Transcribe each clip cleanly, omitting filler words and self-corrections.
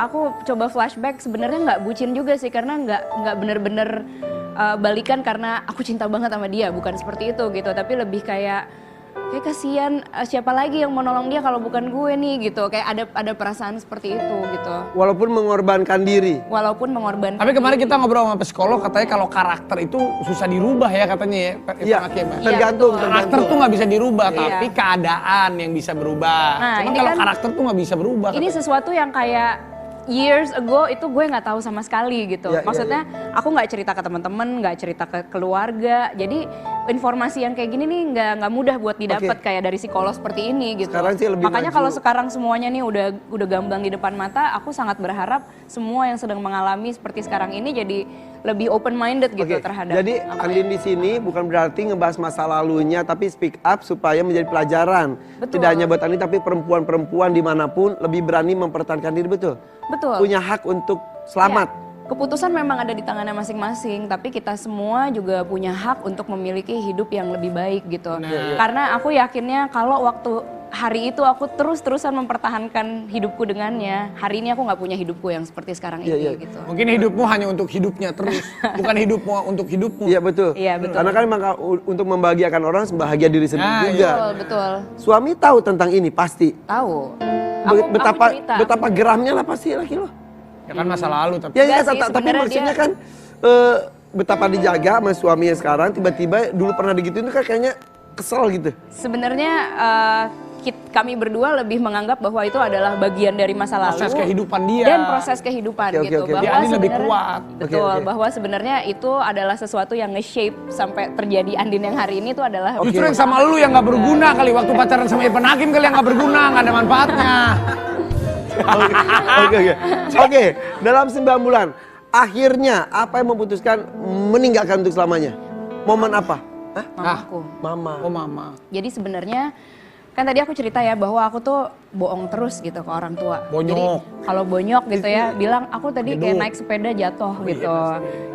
aku coba flashback sebenarnya nggak bucin juga sih karena nggak bener-bener balikan karena aku cinta banget sama dia, bukan seperti itu gitu, tapi lebih kayak kasihan siapa lagi yang mau nolong dia kalau bukan gue nih gitu, kayak ada perasaan seperti itu gitu. Walaupun mengorbankan diri. Walaupun mengorbankan. Tapi kemarin diri. kita ngobrol sama psikolog, katanya kalau karakter itu susah dirubah ya katanya ya. Iya, tergantung. Karakter tuh nggak bisa dirubah, Iya. tapi keadaan yang bisa berubah. Nah, Cuma ini kalau kan- karakter tuh nggak bisa berubah. Ini sesuatu yang kayak years ago itu gue nggak tahu sama sekali gitu. Ya, Maksudnya aku nggak cerita ke teman-teman, nggak cerita ke keluarga. Jadi informasi yang kayak gini nih nggak mudah buat didapat kayak dari psikolog seperti ini gitu. Sekarang sih lebih Makanya maju. kalau sekarang semuanya nih udah gamblang di depan mata, aku sangat berharap semua yang sedang mengalami seperti sekarang ini jadi lebih open minded gitu Oke, terhadap. jadi Andin di sini bukan berarti ngebahas masa lalunya, tapi speak up supaya menjadi pelajaran. Betul. Tidak hanya buat Andin, tapi perempuan-perempuan dimanapun lebih berani mempertahankan diri, betul? Betul. Punya hak untuk selamat. Ya, keputusan memang ada di tangannya masing-masing, tapi kita semua juga punya hak untuk memiliki hidup yang lebih baik gitu. Karena aku yakinnya kalau waktu hari itu aku terus-terusan mempertahankan hidupku dengannya, hari ini aku nggak punya hidupku yang seperti sekarang ini gitu. Mungkin hidupmu hanya untuk hidupnya terus, bukan hidupmu untuk hidupmu. Iya betul. Iya, betul. Karena kan memang untuk membahagiakan orang bahagia diri sendiri Nah, juga. Betul, betul. Suami tahu tentang ini pasti. Tahu. cerita. Betapa geramnya lah pasti laki lo. Ya kan masa lalu tapi. Ya, Enggak sih, tapi sebenarnya maksudnya dia- kan betapa dijaga sama suaminya sekarang, tiba-tiba dulu pernah digituin tuh kan kayaknya kesel gitu. Sebenarnya kami berdua lebih menganggap bahwa itu adalah bagian dari masa lalu. Proses kehidupan dia. Dan proses kehidupan Oke, gitu. oke. Dia Andin lebih sebenarnya- kuat. Betul, Oke, oke. bahwa sebenarnya itu adalah sesuatu yang nge-shape sampai terjadi Andin yang hari ini itu adalah Justru yang sama lu yang nggak berguna kali, waktu pacaran sama Irfan Hakim kali yang nggak berguna, nggak ada manfaatnya. Oke, dalam 9 bulan, akhirnya apa yang memutuskan meninggalkan untuk selamanya? Momen apa? Hah? mamaku. Mama. Oh mama. Jadi sebenarnya kan tadi aku cerita ya bahwa aku tuh bohong terus gitu ke orang tua. Bonyok. Jadi kalau bonyok gitu ya, bilang aku tadi kayak naik sepeda jatuh gitu.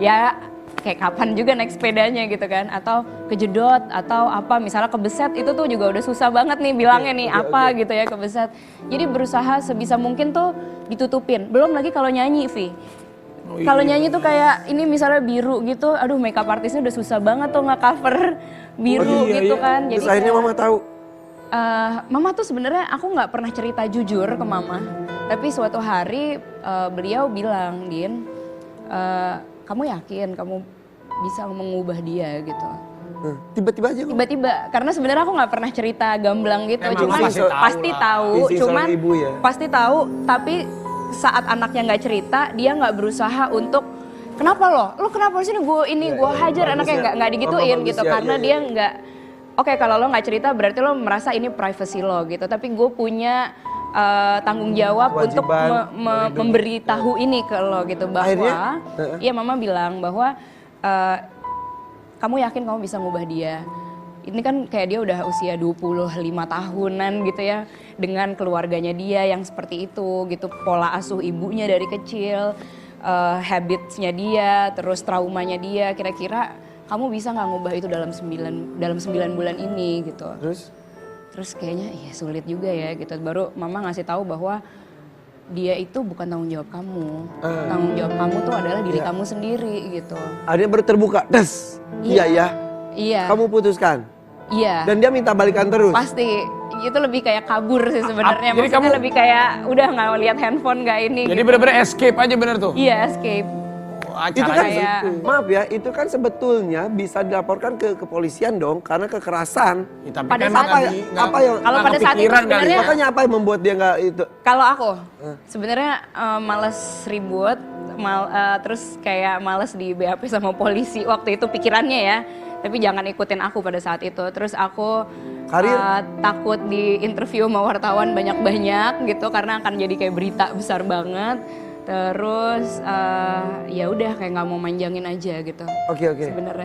Ya kayak kapan juga naik sepedanya gitu kan, atau kejedot atau apa misalnya kebeset, itu tuh juga udah susah banget nih bilangnya nih apa gitu ya kebeset. Jadi berusaha sebisa mungkin tuh ditutupin. Belum lagi kalau nyanyi, Vi. Kalau nyanyi tuh kayak ini misalnya biru gitu, aduh makeup artisnya udah susah banget tuh nge-cover biru gitu kan. Terus akhirnya kayak, mama tahu. Mama tuh sebenarnya aku nggak pernah cerita jujur ke mama, tapi suatu hari beliau bilang, Din, kamu yakin kamu bisa mengubah dia gitu. Tiba-tiba aja kok. Tiba-tiba, karena sebenarnya aku nggak pernah cerita gamblang gitu, Emang cuman pasti tahu pasti lah. tahu, Insting cuman seorang ibu ya. pasti tahu, tapi saat anaknya nggak cerita, dia nggak berusaha untuk kenapa lo kenapa sini gue hajar bagus anaknya ya. nggak digituin Bagus gitu, ya, karena iya, dia iya. nggak. Oke, kalau lo nggak cerita berarti lo merasa ini privacy lo gitu. Tapi gue punya tanggung jawab untuk Kewajiban memberitahu ini ke lo gitu, bahwa Akhirnya, iya mama bilang bahwa kamu yakin kamu bisa ngubah dia. Ini kan kayak dia udah usia 25 tahunan gitu ya, dengan keluarganya dia yang seperti itu gitu, pola asuh ibunya dari kecil, habitsnya dia, terus traumanya dia, kira-kira kamu bisa nggak ngubah itu dalam 9 bulan ini gitu. Terus kayaknya iya sulit juga ya gitu. Baru mama ngasih tahu bahwa dia itu bukan tanggung jawab kamu. Tanggung jawab kamu tuh adalah diri kamu sendiri gitu. Akhirnya baru terbuka. Des. Iya ya. Iya. Kamu putuskan. Iya. Dan dia minta balikan terus. Pasti. Itu lebih kayak kabur sih sebenarnya. Jadi Maksudnya kamu- lebih kayak udah nggak lihat handphone nggak ini. Jadi gitu. bener-bener escape aja bener tuh. Iya, escape. Wah, Itu kan Kayak- maaf ya, itu kan sebetulnya bisa dilaporkan ke kepolisian dong karena kekerasan. Ya, tapi Pada kan saat- nggak di- nggak- apa yang- nggak Kalau pada saat itu kepikiran kali. sebenarnya- Makanya apa yang membuat dia nggak itu? Kalau aku sebenarnya males ribut, terus kayak males di BAP sama polisi waktu itu pikirannya ya. Tapi jangan ikutin aku pada saat itu. Terus aku Karir? takut di interview sama wartawan banyak-banyak gitu karena akan jadi kayak berita besar banget. Terus ya udah kayak nggak mau manjangin aja gitu Oke. sebenarnya.